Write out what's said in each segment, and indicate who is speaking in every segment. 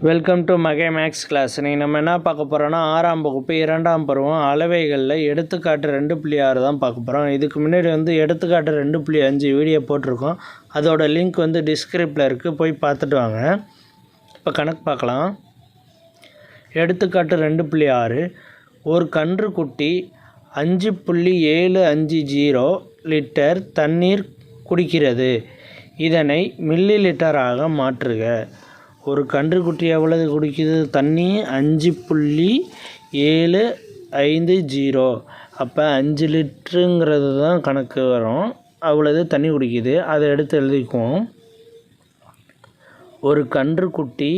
Speaker 1: Welcome to மகே maths class. நீங்கள் நம்ம என்ன பார்க்க போகிறோன்னா 6ஆம் வகுப்பு 2ஆம் பருவம் அளவைகளில் எடுத்துக்காட்டு 2.6 தான் பார்க்க போகிறோம். இதுக்கு முன்னாடி எடுத்துக்காட்டு 2.5 வீடியோ போட்டிருக்கோம். அதோட லிங்க் டிஸ்கிரிப்டில் இருக்குது, போய் பார்த்துட்டு வாங்க. இப்போ கணக்கு பார்க்கலாம். எடுத்துக்காட்டு 2.6 ஒரு கன்றுக்குட்டி 5.750 லிட்டர் தண்ணீர் குடிக்கிறது. இதனை மில்லி லிட்டராக மாற்றுக. ஒரு கன்றுக்குட்டி எவ்வளவு குடிக்குது? தண்ணி 5.750. அப்போ 5 லிட்டருங்கிறது தான் கணக்கு வரும். அவ்வளவு தண்ணி குடிக்குது. அதை எடுத்து எழுதிக்குவோம். ஒரு கன்றுக்குட்டி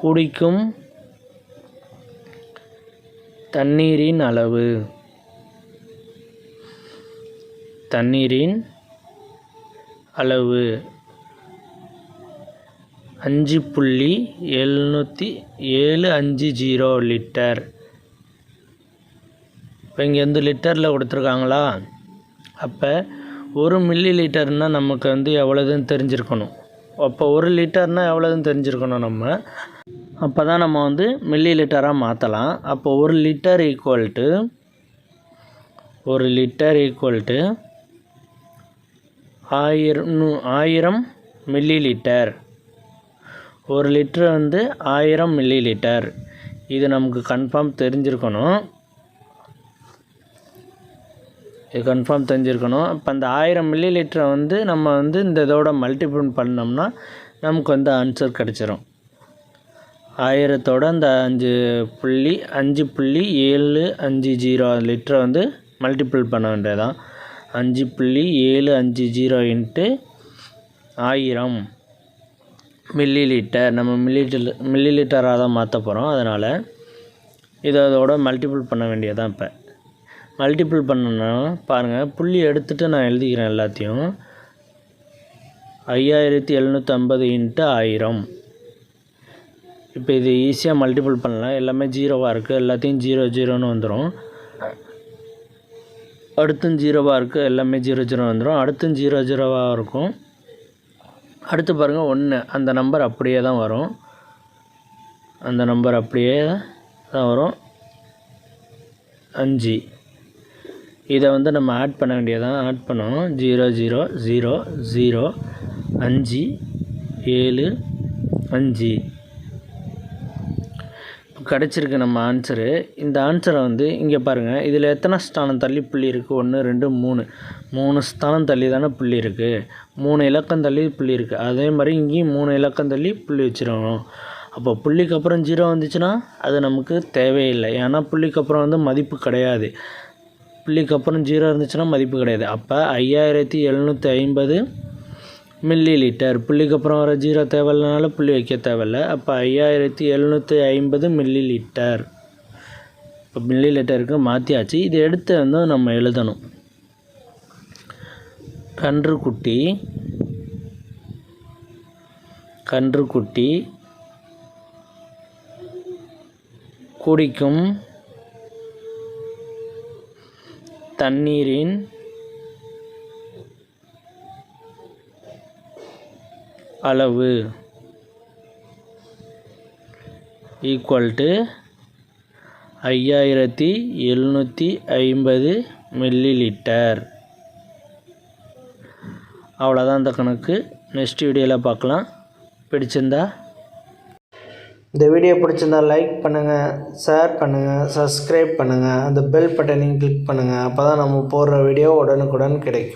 Speaker 1: குடிக்கும் தண்ணீரின் அளவு 5.750 லிட்டர். இப்போ இங்கே லிட்டரில் கொடுத்துருக்காங்களா? அப்போ 1 மில்லி லிட்டர்னால் நமக்கு எவ்வளோதுன்னு தெரிஞ்சிருக்கணும். அப்போ 1 லிட்டர்னால் எவ்வளோதுன்னு தெரிஞ்சிருக்கணும் நம்ம. அப்போ தான் நம்ம மில்லி லிட்டராக மாற்றலாம். அப்போ 1 litre equal to 1000 milli litre. 1 litre 1000 milli litre. இது நமக்கு கன்ஃபார்ம் தெரிஞ்சிருக்கணும். அப்போ அந்த 1000 மில்லி லிட்டரை நம்ம இந்த இதோட மல்டிபிள் பண்ணோம்னா நமக்கு ஆன்சர் கிடச்சிரும். 1000தோட அந்த 5.750 லிட்டரை மல்டிபிள் பண்ண வேண்டியதான். 5.750 இன்ட்டு 1000 மில்லி லிட்டர். நம்ம மில்லி லிட்டராக தான் மாற்ற போகிறோம். அதனால் இதோட மல்டிபிள் பண்ண வேண்டியதான். இப்போ மல்டிபிள் பண்ணணும்னா பாருங்கள், புள்ளி எடுத்துகிட்டு நான் எழுதிக்கிறேன் எல்லாத்தையும். 5750 இன்ட்டு 1000. இப்போ இது ஈஸியாக மல்டிபிள் பண்ணலாம். எல்லாமே ஜீரோவாக இருக்குது. எல்லாத்தையும் 0 வந்துடும். அடுத்தும் 0வாக இருக்குது. எல்லாமே 0 வந்துடும். அடுத்தும் 0 இருக்கும். அடுத்து பாருங்கள் 1. அந்த நம்பர் அப்படியே தான் வரும். 5. இதை நம்ம ஆட் பண்ண வேண்டியதான். ஆட் பண்ணுவோம். 0 0 0 0 5 7 5 கிடச்சிருக்கு நம்ம ஆன்சரு. இந்த ஆன்சரை இங்கே பாருங்கள், இதில் எத்தனை ஸ்தானம் தள்ளி புள்ளி இருக்குது? 1 2 3 ஸ்தானம் தள்ளி தானே புள்ளி இருக்குது. 3 இலக்கம் தள்ளி புள்ளி இருக்குது. அதே மாதிரி இங்கேயும் 3 இலக்கம் தள்ளி புள்ளி வச்சிடணும். அப்போ புள்ளிக்கு அப்புறம் 0 வந்துச்சுன்னா அது நமக்கு தேவையில்லை. ஏன்னா புள்ளிக்கு அப்புறம் மதிப்பு கிடையாது. புள்ளிக்கு அப்புறம் 0 இருந்துச்சுன்னா மதிப்பு கிடையாது. அப்போ 5750 மில்லி லிட்டர். புள்ளிக்கு அப்புறம் வர 0 தேவையில்லைனால புள்ளி வைக்க தேவையில்லை. அப்போ 5750 மில்லி லிட்டர். இப்போ மில்லி லிட்டருக்கு மாற்றியாச்சு. இதை எடுத்து நம்ம எழுதணும். கன்றுக்குட்டி குடிக்கும் தண்ணீரின் அளவு ஈக்குவல் டு 5750 மில்லி லிட்டர். அவ்வளோதான் இந்த கணக்கு. நெக்ஸ்ட் வீடியோவில் பார்க்கலாம். இந்த வீடியோ பிடிச்சிருந்தா லைக் பண்ணுங்கள், ஷேர் பண்ணுங்கள், சப்ஸ்கிரைப் பண்ணுங்கள், அந்த பெல் பட்டனையும் கிளிக் பண்ணுங்கள். அப்போ தான் நம்ம போடுற வீடியோ உடனுக்குடன் கிடைக்கும்.